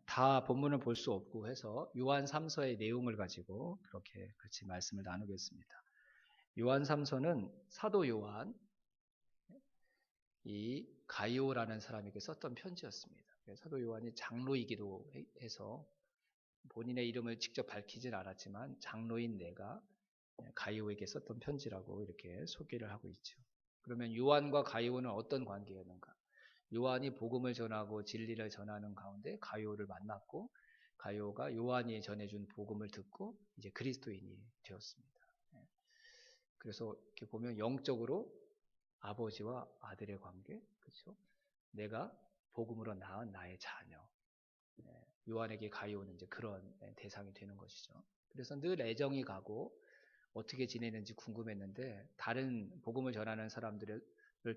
다 본문을 볼 수 없고 해서 요한 3서의 내용을 가지고 그렇게 같이 말씀을 나누겠습니다. 요한 3서는 사도 요한, 이 가이오라는 사람에게 썼던 편지였습니다. 사도 요한이 장로이기도 해서 본인의 이름을 직접 밝히진 않았지만 장로인 내가 가이오에게 썼던 편지라고 이렇게 소개를 하고 있죠. 그러면 요한과 가이오는 어떤 관계였는가? 요한이 복음을 전하고 진리를 전하는 가운데 가이오를 만났고 가이오가 요한이 전해준 복음을 듣고 이제 그리스도인이 되었습니다. 그래서 이렇게 보면 영적으로 아버지와 아들의 관계, 그렇죠? 내가 복음으로 낳은 나의 자녀. 요한에게 가이오는 이제 그런 대상이 되는 것이죠. 그래서 늘 애정이 가고 어떻게 지내는지 궁금했는데 다른 복음을 전하는 사람들을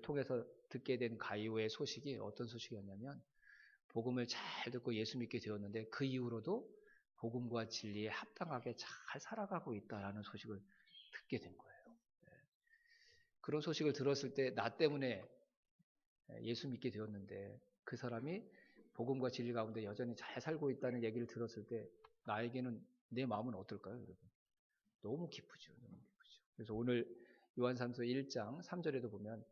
통해서 듣게 된 가이오의 소식이 어떤 소식이었냐면 복음을 잘 듣고 예수 믿게 되었는데 그 이후로도 복음과 진리에 합당하게 잘 살아가고 있다라는 소식을 듣게 된 거예요. 그런 소식을 들었을 때 나 때문에 예수 믿게 되었는데 그 사람이 복음과 진리 가운데 여전히 잘 살고 있다는 얘기를 들었을 때 나에게는 내 마음은 어떨까요, 여러분? 너무 기쁘죠. 너무 기쁘죠. 그래서 오늘 요한삼서 1장 3절에도 보면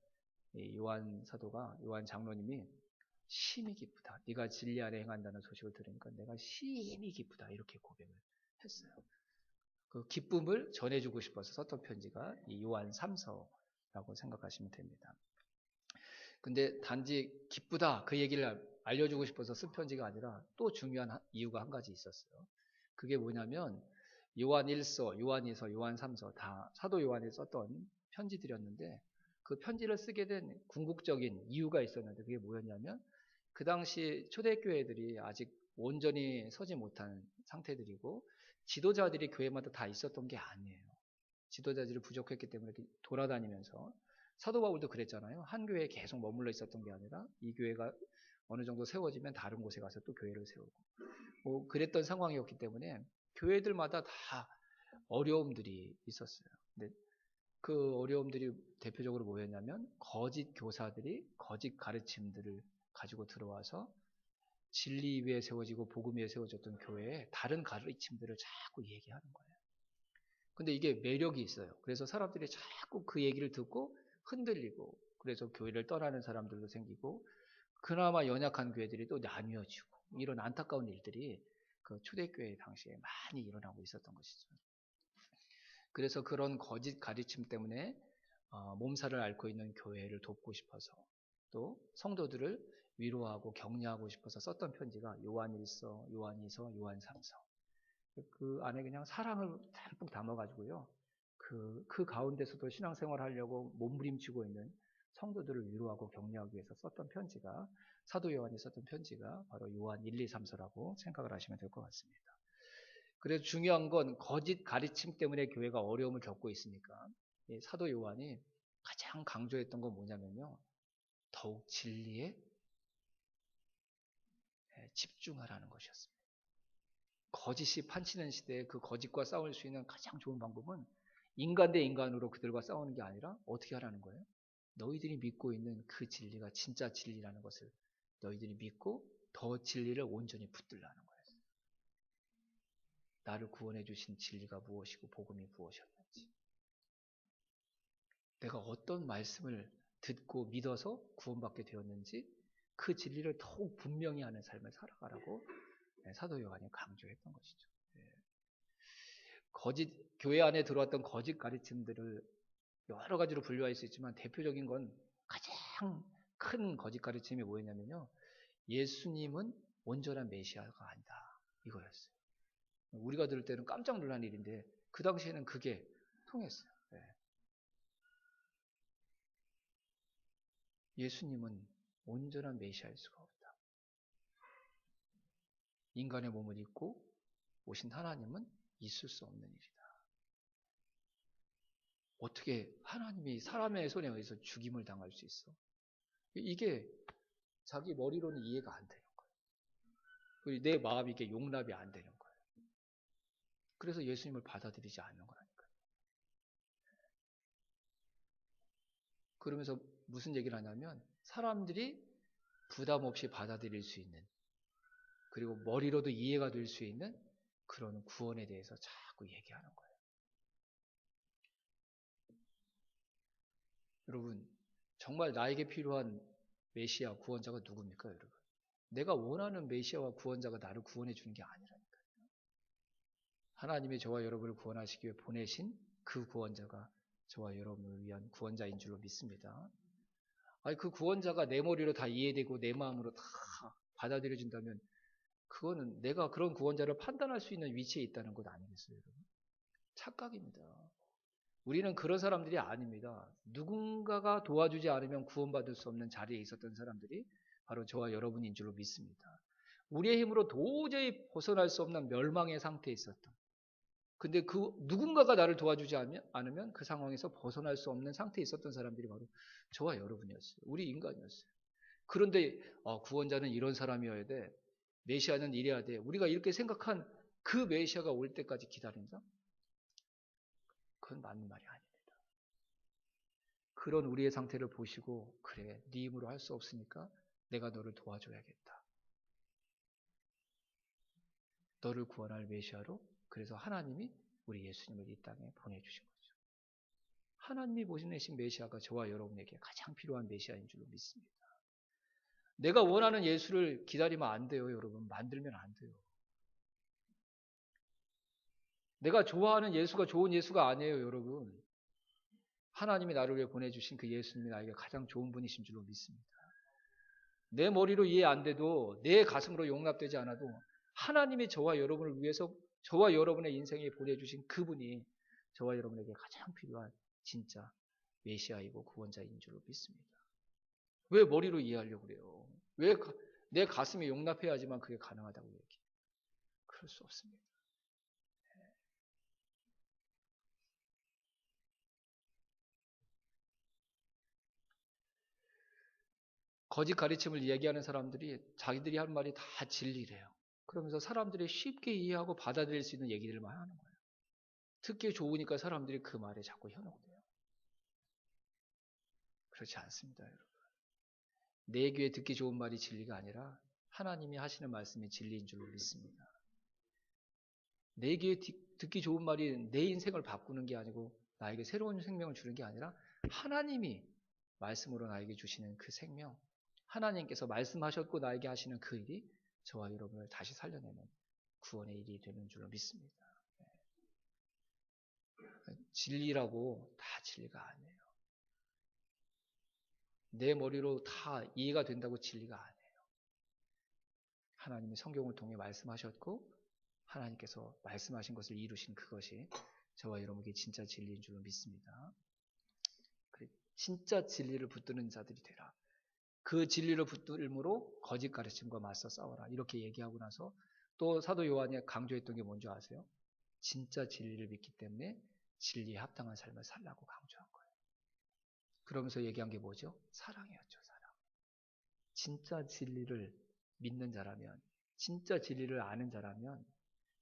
요한 사도가 요한 장로님이 심히 기쁘다. 네가 진리 안에 행한다는 소식을 들으니까 내가 심히 기쁘다. 이렇게 고백을 했어요. 그 기쁨을 전해주고 싶어서 썼던 편지가 이 요한 3서라고 생각하시면 됩니다. 근데 단지 기쁘다 그 얘기를 알려주고 싶어서 쓴 편지가 아니라 또 중요한 이유가 한 가지 있었어요. 그게 뭐냐면 요한 1서, 요한 2서, 요한 3서 다 사도 요한이 썼던 편지들이었는데 그 편지를 쓰게 된 궁극적인 이유가 있었는데 그게 뭐였냐면 그 당시 초대교회들이 아직 온전히 서지 못한 상태들이고 지도자들이 교회마다 다 있었던 게 아니에요. 지도자들이 부족했기 때문에 돌아다니면서 사도 바울도 그랬잖아요. 한 교회에 계속 머물러 있었던 게 아니라 이 교회가 어느 정도 세워지면 다른 곳에 가서 또 교회를 세우고 뭐 그랬던 상황이었기 때문에 교회들마다 다 어려움들이 있었어요. 근데 그 어려움들이 대표적으로 뭐였냐면 거짓 교사들이 거짓 가르침들을 가지고 들어와서 진리 위에 세워지고 복음 위에 세워졌던 교회에 다른 가르침들을 자꾸 얘기하는 거예요. 근데 이게 매력이 있어요. 그래서 사람들이 자꾸 그 얘기를 듣고 흔들리고 그래서 교회를 떠나는 사람들도 생기고 그나마 연약한 교회들이 또 나뉘어지고 이런 안타까운 일들이 그 초대교회 당시에 많이 일어나고 있었던 것이죠. 그래서 그런 거짓 가르침 때문에 몸살을 앓고 있는 교회를 돕고 싶어서 또 성도들을 위로하고 격려하고 싶어서 썼던 편지가 요한 1서, 요한 2서, 요한 3서. 그 안에 그냥 사랑을 듬뿍 담아가지고요. 그 가운데서도 신앙생활 하려고 몸부림치고 있는 성도들을 위로하고 격려하기 위해서 썼던 편지가 사도 요한이 썼던 편지가 바로 요한 1, 2, 3서라고 생각을 하시면 될 것 같습니다. 그래서 중요한 건 거짓 가르침 때문에 교회가 어려움을 겪고 있으니까 사도 요한이 가장 강조했던 건 뭐냐면요. 더욱 진리에 집중하라는 것이었습니다. 거짓이 판치는 시대에 그 거짓과 싸울 수 있는 가장 좋은 방법은 인간 대 인간으로 그들과 싸우는 게 아니라 어떻게 하라는 거예요? 너희들이 믿고 있는 그 진리가 진짜 진리라는 것을 너희들이 믿고 더 진리를 온전히 붙들라는 거예요. 나를 구원해 주신 진리가 무엇이고 복음이 무엇이었는지. 내가 어떤 말씀을 듣고 믿어서 구원받게 되었는지 그 진리를 더욱 분명히 하는 삶을 살아가라고 사도 요한이 강조했던 것이죠. 거짓 교회 안에 들어왔던 거짓 가르침들을 여러 가지로 분류할 수 있지만 대표적인 건 가장 큰 거짓 가르침이 뭐였냐면요. 예수님은 온전한 메시아가 아니다. 이거였어요. 우리가 들을 때는 깜짝 놀란 일인데 그 당시에는 그게 통했어요. 예수님은 온전한 메시아일 수가 없다. 인간의 몸을 입고 오신 하나님은 있을 수 없는 일이다. 어떻게 하나님이 사람의 손에 의해서 죽임을 당할 수 있어? 이게 자기 머리로는 이해가 안 되는 거예요. 그리고 내 마음이 이게 용납이 안 되는 거예요. 그래서 예수님을 받아들이지 않는 거라니까요. 그러면서 무슨 얘기를 하냐면 사람들이 부담 없이 받아들일 수 있는 그리고 머리로도 이해가 될 수 있는 그런 구원에 대해서 자꾸 얘기하는 거예요. 여러분, 정말 나에게 필요한 메시아 구원자가 누굽니까, 여러분? 내가 원하는 메시아와 구원자가 나를 구원해 주는 게 아니라니까요. 하나님이 저와 여러분을 구원하시기 위해 보내신 그 구원자가 저와 여러분을 위한 구원자인 줄로 믿습니다. 아니, 그 구원자가 내 머리로 다 이해되고 내 마음으로 다 받아들여진다면 그거는 내가 그런 구원자를 판단할 수 있는 위치에 있다는 것 아니겠어요, 여러분? 착각입니다. 우리는 그런 사람들이 아닙니다. 누군가가 도와주지 않으면 구원받을 수 없는 자리에 있었던 사람들이 바로 저와 여러분인 줄로 믿습니다. 우리의 힘으로 도저히 벗어날 수 없는 멸망의 상태에 있었던. 근데 그 누군가가 나를 도와주지 않으면 그 상황에서 벗어날 수 없는 상태에 있었던 사람들이 바로 저와 여러분이었어요. 우리 인간이었어요. 그런데 구원자는 이런 사람이어야 돼. 메시아는 이래야 돼. 우리가 이렇게 생각한 그 메시아가 올 때까지 기다린다? 그건 맞는 말이 아닙니다. 그런 우리의 상태를 보시고 그래, 네 힘으로 할 수 없으니까 내가 너를 도와줘야겠다. 너를 구원할 메시아로 그래서 하나님이 우리 예수님을 이 땅에 보내주신 거죠. 하나님이 보내신 메시아가 저와 여러분에게 가장 필요한 메시아인 줄로 믿습니다. 내가 원하는 예수를 기다리면 안 돼요, 여러분. 만들면 안 돼요. 내가 좋아하는 예수가 좋은 예수가 아니에요, 여러분. 하나님이 나를 위해 보내주신 그 예수님이 나에게 가장 좋은 분이신 줄로 믿습니다. 내 머리로 이해 안 돼도 내 가슴으로 용납되지 않아도 하나님이 저와 여러분을 위해서 저와 여러분의 인생에 보내주신 그분이 저와 여러분에게 가장 필요한 진짜 메시아이고 구원자인 줄로 믿습니다. 왜 머리로 이해하려고 그래요? 왜 내 가슴이 용납해야지만 그게 가능하다고 얘기해요? 그럴 수 없습니다. 거짓 가르침을 얘기하는 사람들이 자기들이 한 말이 다 진리래요. 그러면서 사람들이 쉽게 이해하고 받아들일 수 있는 얘기들만 하는 거예요. 듣기 좋으니까 사람들이 그 말에 자꾸 현혹돼요. 그렇지 않습니다, 여러분. 내 귀에 듣기 좋은 말이 진리가 아니라 하나님이 하시는 말씀이 진리인 줄로 믿습니다. 내 귀에 듣기 좋은 말이 내 인생을 바꾸는 게 아니고 나에게 새로운 생명을 주는 게 아니라 하나님이 말씀으로 나에게 주시는 그 생명, 하나님께서 말씀하셨고 나에게 하시는 그 일이 저와 여러분을 다시 살려내는 구원의 일이 되는 줄로 믿습니다. 진리라고 다 진리가 아니에요. 내 머리로 다 이해가 된다고 진리가 아니에요. 하나님이 성경을 통해 말씀하셨고 하나님께서 말씀하신 것을 이루신 그것이 저와 여러분에게 진짜 진리인 줄로 믿습니다. 진짜 진리를 붙드는 자들이 되라. 그 진리를 붙들므로 거짓 가르침과 맞서 싸워라. 이렇게 얘기하고 나서 또 사도 요한이 강조했던 게 뭔지 아세요? 진짜 진리를 믿기 때문에 진리에 합당한 삶을 살라고 강조한 거예요. 그러면서 얘기한 게 뭐죠? 사랑이었죠, 사랑. 진짜 진리를 믿는 자라면, 진짜 진리를 아는 자라면,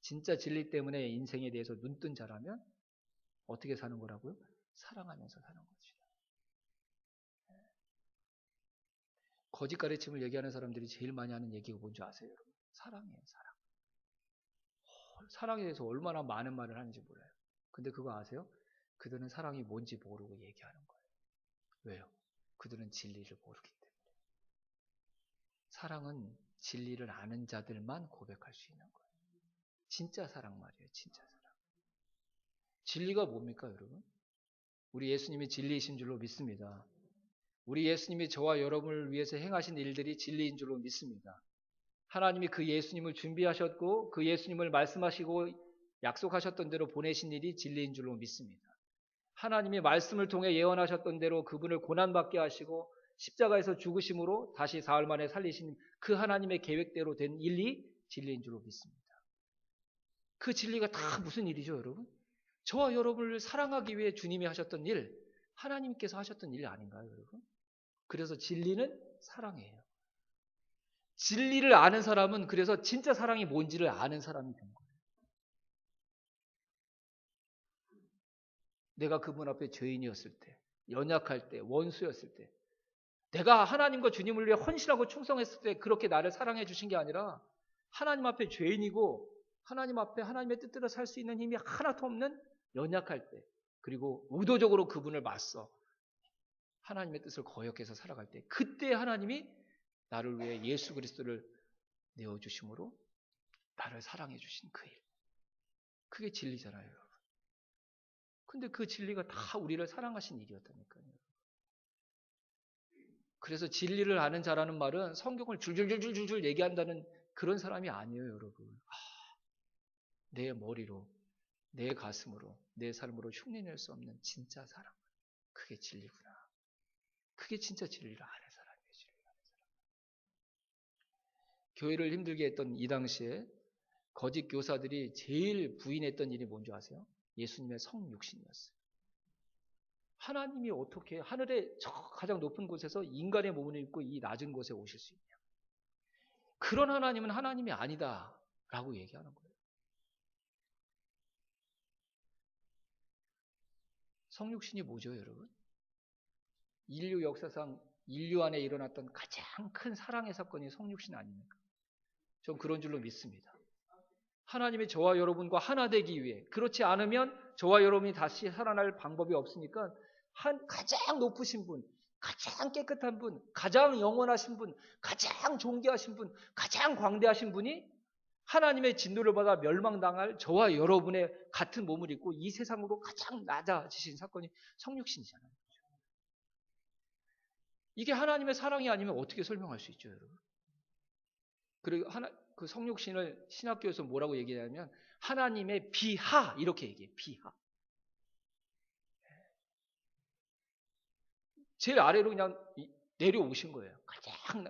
진짜 진리 때문에 인생에 대해서 눈뜬 자라면 어떻게 사는 거라고요? 사랑하면서 사는 거죠. 거짓 가르침을 얘기하는 사람들이 제일 많이 하는 얘기가 뭔지 아세요, 여러분? 사랑이에요, 사랑. 사랑에 대해서 얼마나 많은 말을 하는지 몰라요. 근데 그거 아세요? 그들은 사랑이 뭔지 모르고 얘기하는 거예요. 왜요? 그들은 진리를 모르기 때문에. 사랑은 진리를 아는 자들만 고백할 수 있는 거예요. 진짜 사랑 말이에요, 진짜 사랑. 진리가 뭡니까, 여러분? 우리 예수님이 진리이신 줄로 믿습니다. 우리 예수님이 저와 여러분을 위해서 행하신 일들이 진리인 줄로 믿습니다. 하나님이 그 예수님을 준비하셨고 그 예수님을 말씀하시고 약속하셨던 대로 보내신 일이 진리인 줄로 믿습니다. 하나님이 말씀을 통해 예언하셨던 대로 그분을 고난받게 하시고 십자가에서 죽으심으로 다시 사흘 만에 살리신 그 하나님의 계획대로 된 일이 진리인 줄로 믿습니다. 그 진리가 다 무슨 일이죠, 여러분? 저와 여러분을 사랑하기 위해 주님이 하셨던 일, 하나님께서 하셨던 일 아닌가요, 여러분? 그래서 진리는 사랑이에요. 진리를 아는 사람은 그래서 진짜 사랑이 뭔지를 아는 사람이 된 거예요. 내가 그분 앞에 죄인이었을 때, 연약할 때, 원수였을 때, 내가 하나님과 주님을 위해 헌신하고 충성했을 때 그렇게 나를 사랑해 주신 게 아니라 하나님 앞에 죄인이고 하나님 앞에 하나님의 뜻대로 살 수 있는 힘이 하나도 없는 연약할 때, 그리고 의도적으로 그분을 맞서 하나님의 뜻을 거역해서 살아갈 때, 그때 하나님이 나를 위해 예수 그리스도를 내어주심으로 나를 사랑해 주신 그 일. 그게 진리잖아요, 여러분. 근데 그 진리가 다 우리를 사랑하신 일이었다니까요. 그래서 진리를 아는 자라는 말은 성경을 줄줄줄줄줄 얘기한다는 그런 사람이 아니에요, 여러분. 내 머리로, 내 가슴으로, 내 삶으로 흉내낼 수 없는 진짜 사랑. 그게 진리구나. 그게 진짜 진리를 아는 사람이에요, 진리를 아는 사람. 교회를 힘들게 했던 이 당시에 거짓 교사들이 제일 부인했던 일이 뭔지 아세요? 예수님의 성육신이었어요. 하나님이 어떻게 하늘의 저 가장 높은 곳에서 인간의 몸을 입고 이 낮은 곳에 오실 수 있냐? 그런 하나님은 하나님이 아니다라고 얘기하는 거예요. 성육신이 뭐죠, 여러분? 인류 역사상 인류 안에 일어났던 가장 큰 사랑의 사건이 성육신 아닙니까? 전 그런 줄로 믿습니다. 하나님이 저와 여러분과 하나 되기 위해, 그렇지 않으면 저와 여러분이 다시 살아날 방법이 없으니까 가장 높으신 분, 가장 깨끗한 분, 가장 영원하신 분, 가장 존귀하신 분, 가장 광대하신 분이 하나님의 진노를 받아 멸망당할 저와 여러분의 같은 몸을 입고 이 세상으로 가장 낮아지신 사건이 성육신이잖아요. 이게 하나님의 사랑이 아니면 어떻게 설명할 수 있죠, 여러분? 그리고 그 성육신을 신학교에서 뭐라고 얘기하냐면 하나님의 비하 이렇게 얘기해요. 비하. 제일 아래로 그냥 내려오신 거예요. 가장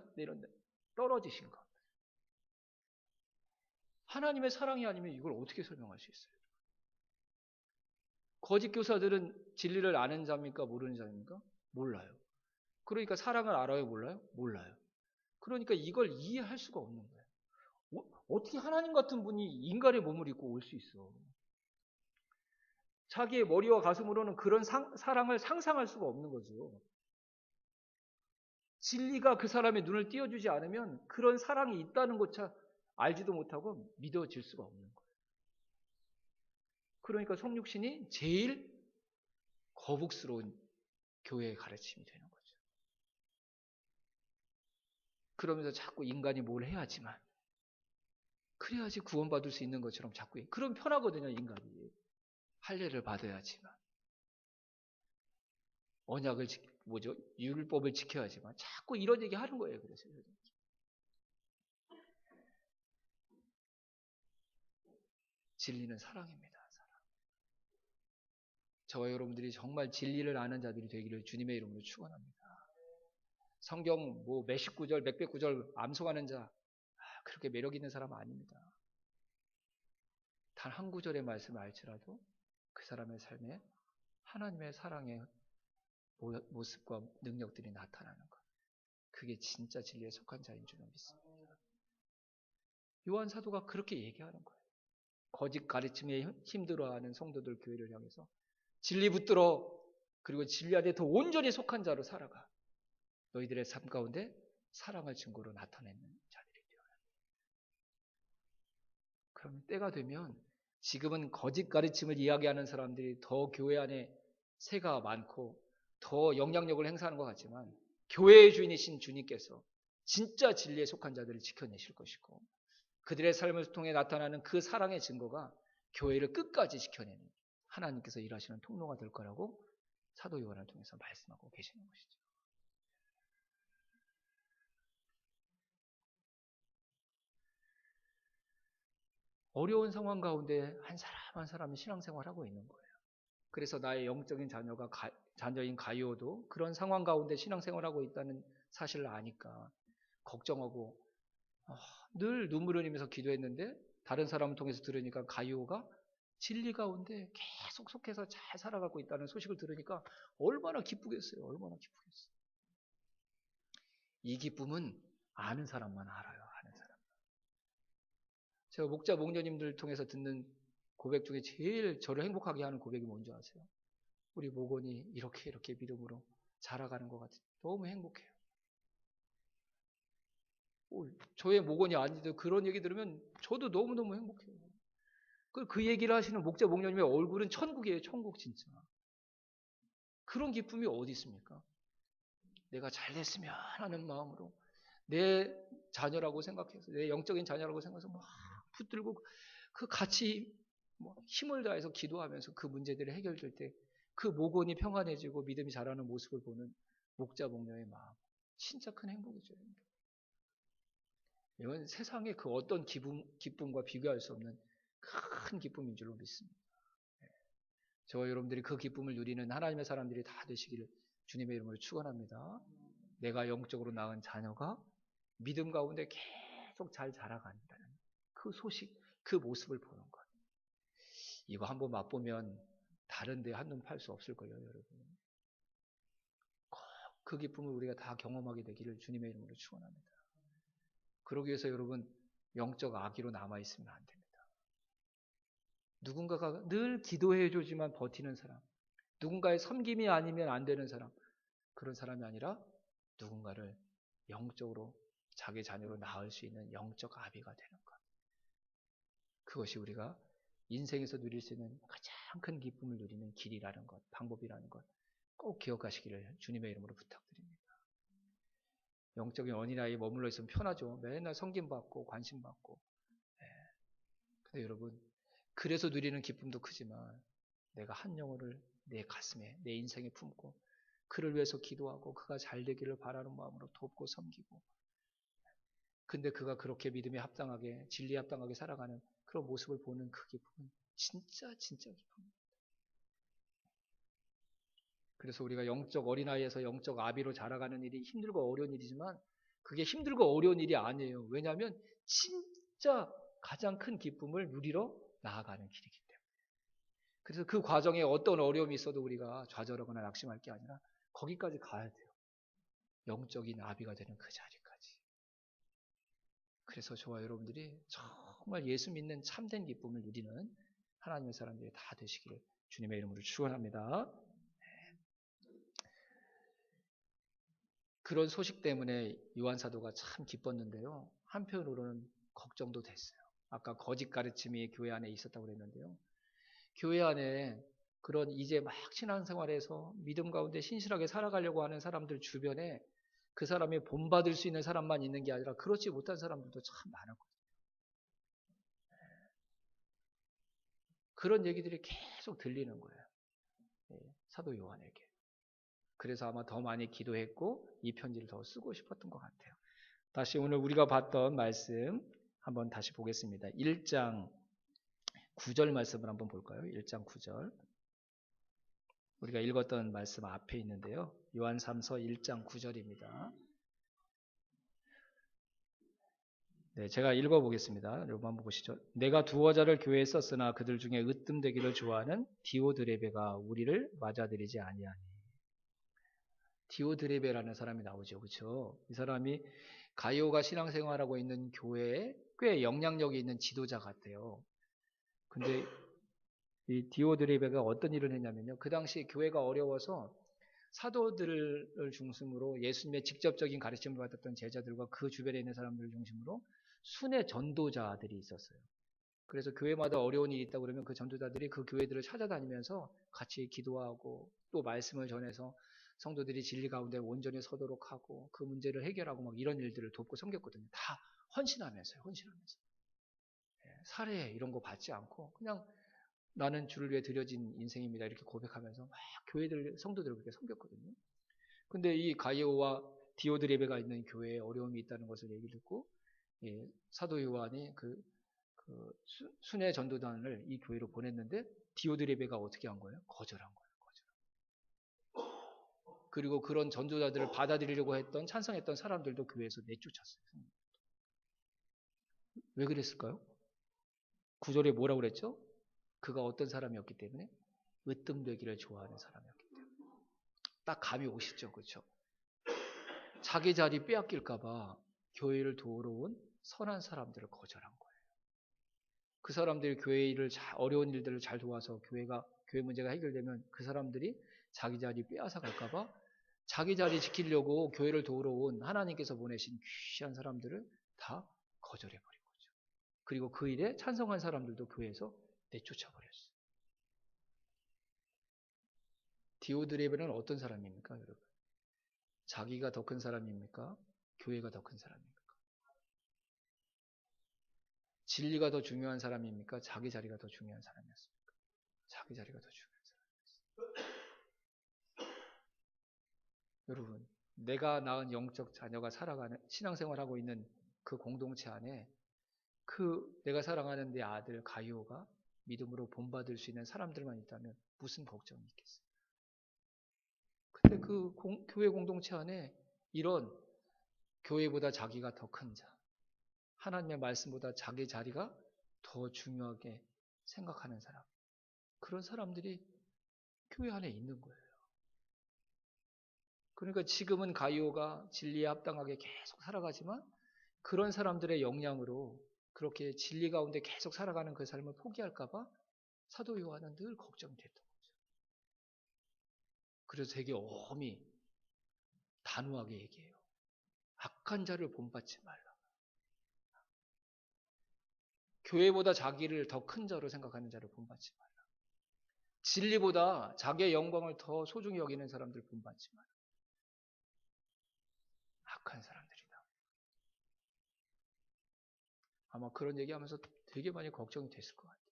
떨어지신 거. 하나님의 사랑이 아니면 이걸 어떻게 설명할 수 있어요? 거짓 교사들은 진리를 아는 자입니까? 모르는 자입니까? 몰라요. 그러니까 사랑을 알아요? 몰라요? 몰라요. 그러니까 이걸 이해할 수가 없는 거예요. 어떻게 하나님 같은 분이 인간의 몸을 입고 올 수 있어? 자기의 머리와 가슴으로는 그런 사랑을 상상할 수가 없는 거죠. 진리가 그 사람의 눈을 띄워주지 않으면 그런 사랑이 있다는 것조차 알지도 못하고 믿어질 수가 없는 거예요. 그러니까 성육신이 제일 거북스러운 교회의 가르침이 되는 거죠. 그러면서 자꾸 인간이 뭘 해야지만 그래야지 구원받을 수 있는 것처럼 자꾸 그럼 편하거든요, 인간이. 할례를 받아야지만 언약을 율법을 지켜야지만 자꾸 이런 얘기 하는 거예요. 그래서 진리는 사랑입니다. 사랑. 저와 여러분들이 정말 진리를 아는 자들이 되기를 주님의 이름으로 축원합니다. 성경 몇십 구절, 몇백 구절 암송하는 자 그렇게 매력 있는 사람은 아닙니다. 단 한 구절의 말씀을 알지라도 그 사람의 삶에 하나님의 사랑의 모습과 능력들이 나타나는 것. 그게 진짜 진리에 속한 자인 줄로 믿습니다. 요한 사도가 그렇게 얘기하는 거예요. 거짓 가르침에 힘들어하는 성도들 교회를 향해서 진리 붙들어 그리고 진리 안에 더 온전히 속한 자로 살아가. 너희들의 삶 가운데 사랑을 증거로 나타내는 자들이 되어라. 그럼 때가 되면 지금은 거짓 가르침을 이야기하는 사람들이 더 교회 안에 세가 많고 더 영향력을 행사하는 것 같지만 교회의 주인이신 주님께서 진짜 진리에 속한 자들을 지켜내실 것이고 그들의 삶을 통해 나타나는 그 사랑의 증거가 교회를 끝까지 지켜내는 하나님께서 일하시는 통로가 될 거라고 사도 요한을 통해서 말씀하고 계시는 것이죠. 어려운 상황 가운데 한 사람 한 사람이 신앙생활하고 있는 거예요. 그래서 나의 영적인 자녀인 가이오도 그런 상황 가운데 신앙생활하고 있다는 사실을 아니까 걱정하고 늘 눈물 흘리면서 기도했는데 다른 사람을 통해서 들으니까 가이오가 진리 가운데 계속 속해서 잘 살아가고 있다는 소식을 들으니까 얼마나 기쁘겠어요. 얼마나 기쁘겠어요. 이 기쁨은 아는 사람만 알아요. 아는 사람. 제가 목자 목녀님들 통해서 듣는 고백 중에 제일 저를 행복하게 하는 고백이 뭔지 아세요? 우리 목원이 이렇게 믿음으로 자라가는 것 같아요. 너무 행복해요. 저의 목원이 아닌데 그런 얘기 들으면 저도 너무너무 행복해요. 그 얘기를 하시는 목자 목녀님의 얼굴은 천국이에요. 천국 진짜. 그런 기쁨이 어디 있습니까? 내가 잘 됐으면 하는 마음으로 내 자녀라고 생각해서 내 영적인 자녀라고 생각해서 막 붙들고 그 같이 힘을 다해서 기도하면서 그 문제들이 해결될 때 그 목원이 평안해지고 믿음이 자라는 모습을 보는 목자 목녀의 마음 진짜 큰 행복이죠. 이건 세상의 그 어떤 기쁨과 비교할 수 없는 큰 기쁨인 줄로 믿습니다. 저와 여러분들이 그 기쁨을 누리는 하나님의 사람들이 다 되시기를 주님의 이름으로 축원합니다. 내가 영적으로 낳은 자녀가 믿음 가운데 계속 잘 자라간다는 그 소식, 그 모습을 보는 것. 이거 한번 맛보면 다른 데 한눈 팔 수 없을 거예요, 여러분. 꼭 그 기쁨을 우리가 다 경험하게 되기를 주님의 이름으로 축원합니다. 그러기 위해서 여러분 영적 아기로 남아 있으면 안 됩니다. 누군가가 늘 기도해 주지만 버티는 사람, 누군가의 섬김이 아니면 안 되는 사람, 그런 사람이 아니라 누군가를 영적으로 자기 자녀로 낳을 수 있는 영적 아비가 되는 것. 그것이 우리가 인생에서 누릴 수 있는 가장 큰 기쁨을 누리는 길이라는 것, 방법이라는 것 꼭 기억하시기를 주님의 이름으로 부탁드립니다. 영적인 어린아이에 머물러 있으면 편하죠. 맨날 섬김받고 관심받고. 근데 여러분 그래서 누리는 기쁨도 크지만 내가 한 영혼을 내 가슴에 내 인생에 품고 그를 위해서 기도하고 그가 잘 되기를 바라는 마음으로 돕고 섬기고 근데 그가 그렇게 믿음에 합당하게 진리에 합당하게 살아가는 그런 모습을 보는 그 기쁨은 진짜 기쁨입니다. 그래서 우리가 영적 어린아이에서 영적 아비로 자라가는 일이 힘들고 어려운 일이지만 그게 힘들고 어려운 일이 아니에요. 왜냐하면 진짜 가장 큰 기쁨을 누리러 나아가는 길이기 때문에. 그래서 그 과정에 어떤 어려움이 있어도 우리가 좌절하거나 낙심할 게 아니라 거기까지 가야 돼요. 영적인 아비가 되는 그 자리까지. 그래서 저와 여러분들이 정말 예수 믿는 참된 기쁨을 누리는 하나님의 사람들이 다 되시기를 주님의 이름으로 축원합니다. 그런 소식 때문에 요한 사도가 참 기뻤는데요. 한편으로는 걱정도 됐어요. 아까 거짓 가르침이 교회 안에 있었다고 그랬는데요. 교회 안에 그런 이제 막 신앙생활에서 믿음 가운데 신실하게 살아가려고 하는 사람들 주변에 그 사람이 본받을 수 있는 사람만 있는 게 아니라 그렇지 못한 사람들도 참 많았거든요. 그런 얘기들이 계속 들리는 거예요. 사도 요한에게. 그래서 아마 더 많이 기도했고 이 편지를 더 쓰고 싶었던 것 같아요. 다시 오늘 우리가 봤던 말씀 한번 다시 보겠습니다. 1장 9절 말씀을 한번 볼까요? 1장 9절. 우리가 읽었던 말씀 앞에 있는데요. 요한 3서 1장 9절입니다. 네, 제가 읽어보겠습니다. 여러분 한번 보시죠. 내가 두어 자를 교회에 썼으나 그들 중에 으뜸되기를 좋아하는 디오드레베가 우리를 맞아들이지 아니하니. 디오드레베라는 사람이 나오죠. 그렇죠? 이 사람이 가이오가 신앙생활하고 있는 교회에 꽤 영향력이 있는 지도자 같아요. 근데 이 디오드레베가 어떤 일을 했냐면요. 그 당시 교회가 어려워서 사도들을 중심으로 예수님의 직접적인 가르침을 받았던 제자들과 그 주변에 있는 사람들을 중심으로 순회 전도자들이 있었어요. 그래서 교회마다 어려운 일이 있다고 그러면 그 전도자들이 그 교회들을 찾아다니면서 같이 기도하고 또 말씀을 전해서 성도들이 진리 가운데 온전히 서도록 하고 그 문제를 해결하고 막 이런 일들을 돕고 섬겼거든요. 다 헌신하면서요. 헌신하면서. 사례 이런 거 받지 않고 그냥 나는 주를 위해 드려진 인생입니다. 이렇게 고백하면서 막 교회들, 성도들을 그렇게 섬겼거든요. 근데 이 가이오와 디오드레베가 있는 교회에 어려움이 있다는 것을 얘기 듣고 사도 요한이 순회 전도단을 이 교회로 보냈는데 디오드레베가 어떻게 한 거예요? 거절한 거예요. 그리고 그런 전도자들을 받아들이려고 했던 찬성했던 사람들도 교회에서 내쫓았어요. 왜 그랬을까요? 9절에 뭐라고 그랬죠? 그가 어떤 사람이었기 때문에 으뜸되기를 좋아하는 사람이었기 때문에 딱 감이 오시죠. 그렇죠? 자기 자리 빼앗길까 봐 교회를 도우러 온 선한 사람들을 거절한 거예요. 그 사람들이 교회 일을 어려운 일들을 잘 도와서 교회 문제가 해결되면 그 사람들이 자기 자리 빼앗아 갈까 봐 자기 자리 지키려고 교회를 도우러 온 하나님께서 보내신 귀한 사람들을 다 거절해버린 거죠. 그리고 그 일에 찬성한 사람들도 교회에서 내쫓아버렸어요. 디오드레베는 어떤 사람입니까, 여러분? 자기가 더 큰 사람입니까? 교회가 더 큰 사람입니까? 진리가 더 중요한 사람입니까? 자기 자리가 더 중요한 사람이었습니까? 자기 자리가 더 중요한 사람이었어요. 여러분, 내가 낳은 영적 자녀가 살아가는 신앙생활하고 있는 그 공동체 안에 그 내가 사랑하는 내 아들 가이오가 믿음으로 본받을 수 있는 사람들만 있다면 무슨 걱정이 있겠어요? 근데 그 교회 공동체 안에 이런 교회보다 자기가 더 큰 자, 하나님의 말씀보다 자기 자리가 더 중요하게 생각하는 사람, 그런 사람들이 교회 안에 있는 거예요. 그러니까 지금은 가이오가 진리에 합당하게 계속 살아가지만 그런 사람들의 영향으로 그렇게 진리 가운데 계속 살아가는 그 삶을 포기할까봐 사도 요한은 늘 걱정이 됐던 거죠. 그래서 되게 엄히 단호하게 얘기해요. 악한 자를 본받지 말라. 교회보다 자기를 더 큰 자로 생각하는 자를 본받지 말라. 진리보다 자기의 영광을 더 소중히 여기는 사람들 본받지 말라. 악한 사람들이다. 아마 그런 얘기하면서 되게 많이 걱정이 됐을 것 같아요.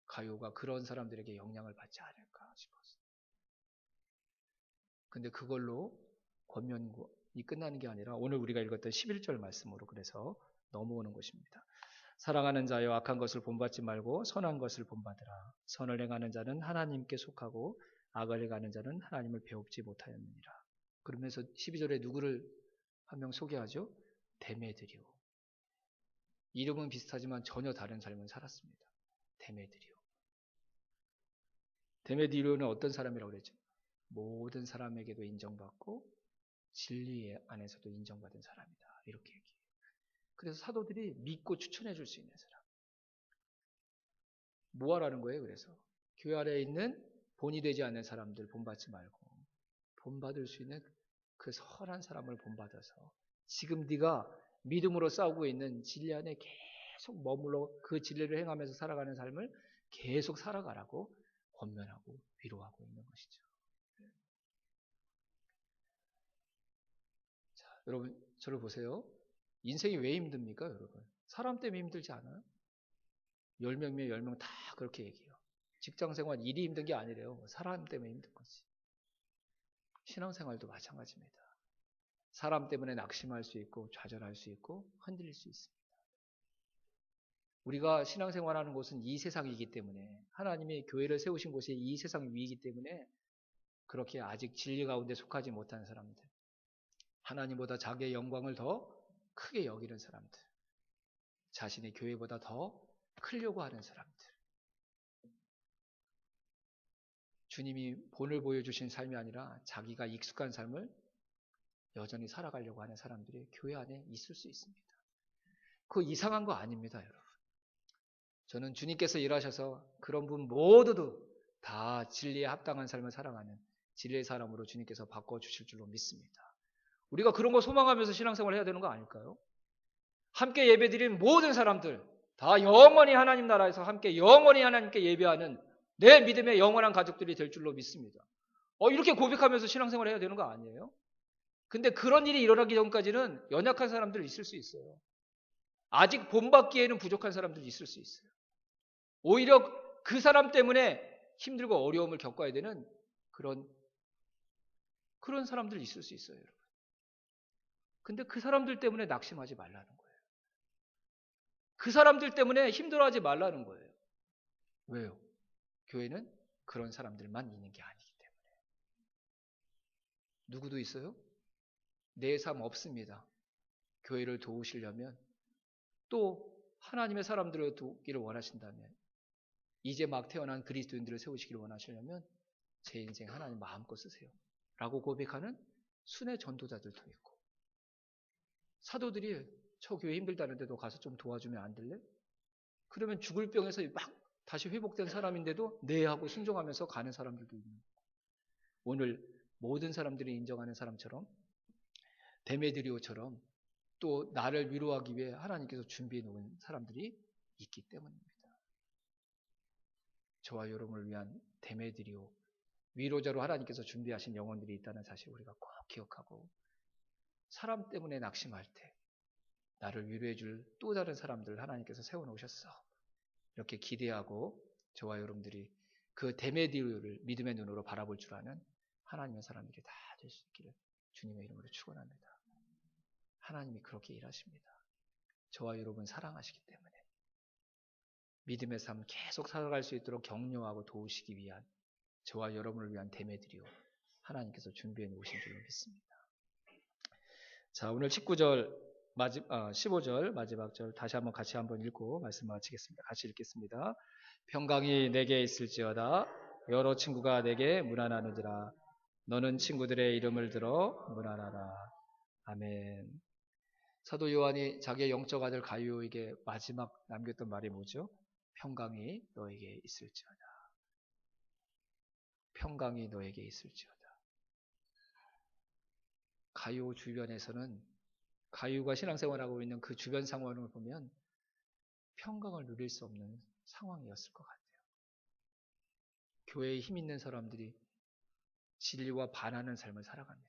가요가 그런 사람들에게 영향을 받지 않을까 싶었어요. 근데 그걸로 권면이 끝나는 게 아니라 오늘 우리가 읽었던 11절 말씀으로 그래서 넘어오는 것입니다. 사랑하는 자여 악한 것을 본받지 말고 선한 것을 본받으라. 선을 행하는 자는 하나님께 속하고 악을 행하는 자는 하나님을 배웁지 못하였느니라. 그러면서 12절에 누구를 한 명 소개하죠? 데메드리오. 이름은 비슷하지만 전혀 다른 삶을 살았습니다. 데메드리오. 데메드리오는 어떤 사람이라고 그랬죠? 모든 사람에게도 인정받고 진리 안에서도 인정받은 사람이다. 이렇게 얘기해요. 그래서 사도들이 믿고 추천해 줄 수 있는 사람. 뭐 하라는 거예요? 그래서 교회 안에 있는 본이 되지 않는 사람들 본받지 말고 본받을 수 있는 그 선한 사람을 본받아서 지금 네가 믿음으로 싸우고 있는 진리 안에 계속 머물러 그 진리를 행하면서 살아가는 삶을 계속 살아가라고 권면하고 위로하고 있는 것이죠. 자, 여러분 저를 보세요. 인생이 왜 힘듭니까, 여러분? 사람 때문에 힘들지 않아요? 10명이면 10명 다 그렇게 얘기해요. 직장생활 일이 힘든 게 아니래요. 사람 때문에 힘든 거지. 신앙생활도 마찬가지입니다. 사람 때문에 낙심할 수 있고 좌절할 수 있고 흔들릴 수 있습니다. 우리가 신앙생활하는 곳은 이 세상이기 때문에 하나님이 교회를 세우신 곳이 이 세상 위이기 때문에 그렇게 아직 진리 가운데 속하지 못한 사람들, 하나님보다 자기의 영광을 더 크게 여기는 사람들, 자신의 교회보다 더 크려고 하는 사람들, 주님이 본을 보여주신 삶이 아니라 자기가 익숙한 삶을 여전히 살아가려고 하는 사람들이 교회 안에 있을 수 있습니다. 그거 이상한 거 아닙니다, 여러분. 저는 주님께서 일하셔서 그런 분 모두도 다 진리에 합당한 삶을 살아가는 진리의 사람으로 주님께서 바꿔주실 줄로 믿습니다. 우리가 그런 거 소망하면서 신앙생활을 해야 되는 거 아닐까요? 함께 예배드린 모든 사람들 다 영원히 하나님 나라에서 함께 영원히 하나님께 예배하는 내 믿음의 영원한 가족들이 될 줄로 믿습니다. 이렇게 고백하면서 신앙생활을 해야 되는 거 아니에요? 근데 그런 일이 일어나기 전까지는 연약한 사람들 있을 수 있어요. 아직 본받기에는 부족한 사람들이 있을 수 있어요. 오히려 그 사람 때문에 힘들고 어려움을 겪어야 되는 그런 사람들이 있을 수 있어요, 여러분. 근데 그 사람들 때문에 낙심하지 말라는 거예요. 그 사람들 때문에 힘들어하지 말라는 거예요. 왜요? 교회는 그런 사람들만 있는 게 아니기 때문에. 누구도 있어요? 내 삶 없습니다. 교회를 도우시려면 또 하나님의 사람들을 돕기를 원하신다면 이제 막 태어난 그리스도인들을 세우시기를 원하시려면 제 인생 하나님 마음껏 쓰세요. 라고 고백하는 순회 전도자들도 있고 사도들이 저 교회 힘들다는데도 가서 좀 도와주면 안 될래? 그러면 죽을 병에서 막 다시 회복된 사람인데도 네 하고 순종하면서 가는 사람들도 있는 거예요. 오늘 모든 사람들이 인정하는 사람처럼 데메드리오처럼 또 나를 위로하기 위해 하나님께서 준비해 놓은 사람들이 있기 때문입니다. 저와 여러분을 위한 데메드리오, 위로자로 하나님께서 준비하신 영혼들이 있다는 사실을 우리가 꼭 기억하고 사람 때문에 낙심할 때 나를 위로해 줄 또 다른 사람들을 하나님께서 세워놓으셨어. 이렇게 기대하고 저와 여러분들이 그 데메드리오를 믿음의 눈으로 바라볼 줄 아는 하나님의 사람들이 다 될 수 있기를 주님의 이름으로 축원합니다. 하나님이 그렇게 일하십니다. 저와 여러분 사랑하시기 때문에 믿음의 삶 계속 살아갈 수 있도록 격려하고 도우시기 위한 저와 여러분을 위한 데메드리오 하나님께서 준비해 놓으신 줄로 믿습니다. 자, 오늘 15절 마지막 절 다시 한번 같이 한번 읽고 말씀 마치겠습니다. 같이 읽겠습니다. 평강이 내게 있을지어다 여러 친구가 내게 문안하느니라 너는 친구들의 이름을 들어 문안하라. 아멘. 사도 요한이 자기의 영적 아들 가룟에게 마지막 남겼던 말이 뭐죠? 평강이 너에게 있을지어다. 평강이 너에게 있을지어다. 가룟 주변에서는 가룟과 신앙생활하고 있는 그 주변 상황을 보면 평강을 누릴 수 없는 상황이었을 것 같아요. 교회에 힘 있는 사람들이 진리와 반하는 삶을 살아갑니다.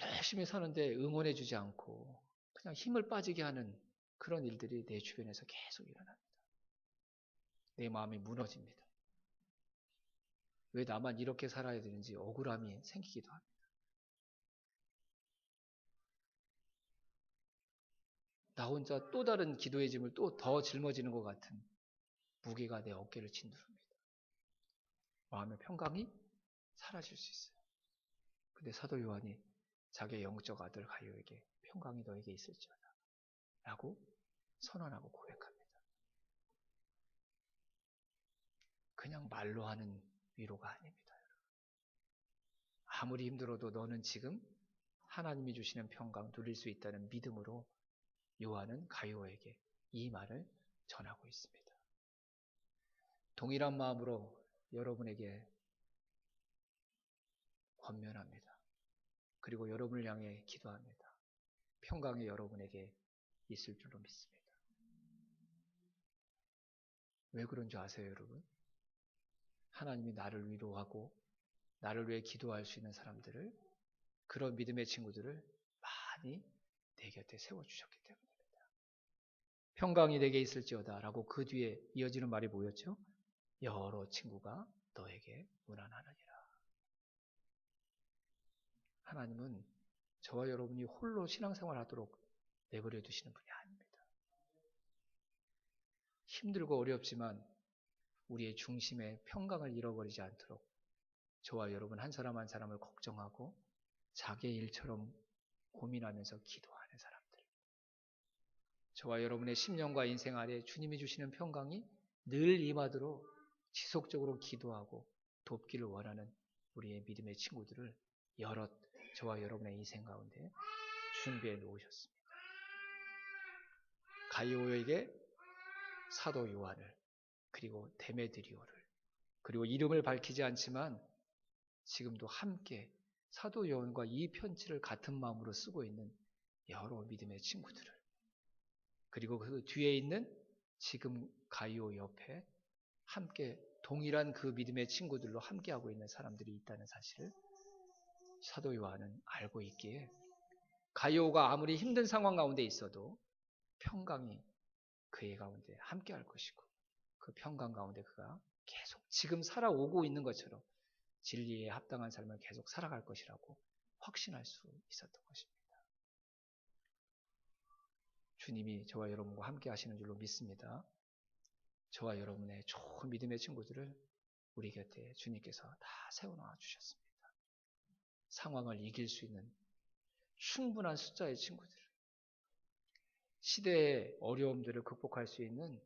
열심히 사는데 응원해주지 않고 그냥 힘을 빠지게 하는 그런 일들이 내 주변에서 계속 일어납니다. 내 마음이 무너집니다. 왜 나만 이렇게 살아야 되는지 억울함이 생기기도 합니다. 나 혼자 또 다른 기도의 짐을 또 더 짊어지는 것 같은 무게가 내 어깨를 짓누릅니다. 마음의 평강이 사라질 수 있어요. 근데 사도 요한이 자기의 영적 아들 가룟에게 평강이 너에게 있을지어다 라고 선언하고 고백합니다. 그냥 말로 하는 위로가 아닙니다. 아무리 힘들어도 너는 지금 하나님이 주시는 평강 누릴 수 있다는 믿음으로 요한은 가룟에게 이 말을 전하고 있습니다. 동일한 마음으로 여러분에게 권면합니다. 그리고 여러분을 향해 기도합니다. 평강이 여러분에게 있을 줄로 믿습니다. 왜 그런 줄 아세요, 여러분? 하나님이 나를 위로하고 나를 위해 기도할 수 있는 사람들을, 그런 믿음의 친구들을 많이 내 곁에 세워주셨기 때문입니다. 평강이 내게 있을지어다 라고 그 뒤에 이어지는 말이 뭐였죠? 여러 친구가 너에게 문안하느니라. 하나님은 저와 여러분이 홀로 신앙생활 하도록 내버려 두시는 분이 아닙니다. 힘들고 어렵지만 우리의 중심에 평강을 잃어버리지 않도록 저와 여러분 한 사람 한 사람을 걱정하고 자기의 일처럼 고민하면서 기도하는 사람들. 저와 여러분의 심령과 인생 아래 주님이 주시는 평강이 늘 임하도록 지속적으로 기도하고 돕기를 원하는 우리의 믿음의 친구들을 여럿 저와 여러분의 인생 가운데 준비해 놓으셨습니다. 가룟에게 사도 요한을, 그리고 데메드리오를, 그리고 이름을 밝히지 않지만 지금도 함께 사도 요한과 이 편지를 같은 마음으로 쓰고 있는 여러 믿음의 친구들을, 그리고 그 뒤에 있는 지금 가룟 옆에 함께 동일한 그 믿음의 친구들로 함께하고 있는 사람들이 있다는 사실을 사도 요한은 알고 있기에 가룟가 아무리 힘든 상황 가운데 있어도 평강이 그의 가운데 함께할 것이고 그 평강 가운데 그가 계속 지금 살아오고 있는 것처럼 진리에 합당한 삶을 계속 살아갈 것이라고 확신할 수 있었던 것입니다. 주님이 저와 여러분과 함께 하시는 줄로 믿습니다. 저와 여러분의 좋은 믿음의 친구들을 우리 곁에 주님께서 다 세워놓아 주셨습니다. 상황을 이길 수 있는 충분한 숫자의 친구들, 시대의 어려움들을 극복할 수 있는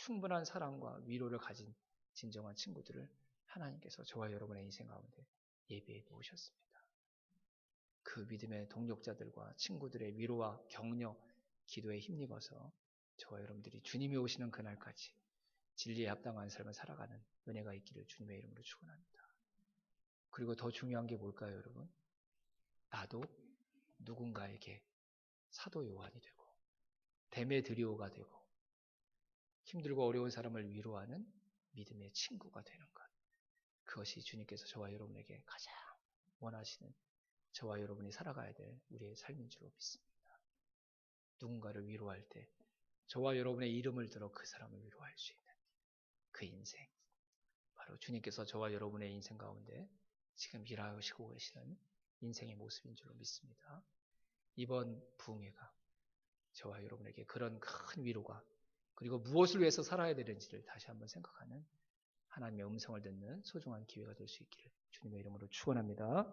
충분한 사랑과 위로를 가진 진정한 친구들을 하나님께서 저와 여러분의 인생 가운데 예비해 놓으셨습니다. 그 믿음의 동력자들과 친구들의 위로와 격려, 기도에 힘입어서 저와 여러분들이 주님이 오시는 그날까지 진리에 합당한 삶을 살아가는 은혜가 있기를 주님의 이름으로 축원합니다. 그리고 더 중요한 게 뭘까요, 여러분? 나도 누군가에게 사도 요한이 되고 데메드리오가 되고 힘들고 어려운 사람을 위로하는 믿음의 친구가 되는 것. 그것이 주님께서 저와 여러분에게 가장 원하시는 저와 여러분이 살아가야 될 우리의 삶인 줄로 믿습니다. 누군가를 위로할 때 저와 여러분의 이름을 들어 그 사람을 위로할 수 있는 그 인생. 바로 주님께서 저와 여러분의 인생 가운데 지금 일하시고 계시는 인생의 모습인 줄로 믿습니다. 이번 부흥회가 저와 여러분에게 그런 큰 위로가 그리고 무엇을 위해서 살아야 되는지를 다시 한번 생각하는 하나님의 음성을 듣는 소중한 기회가 될 수 있기를 주님의 이름으로 축원합니다.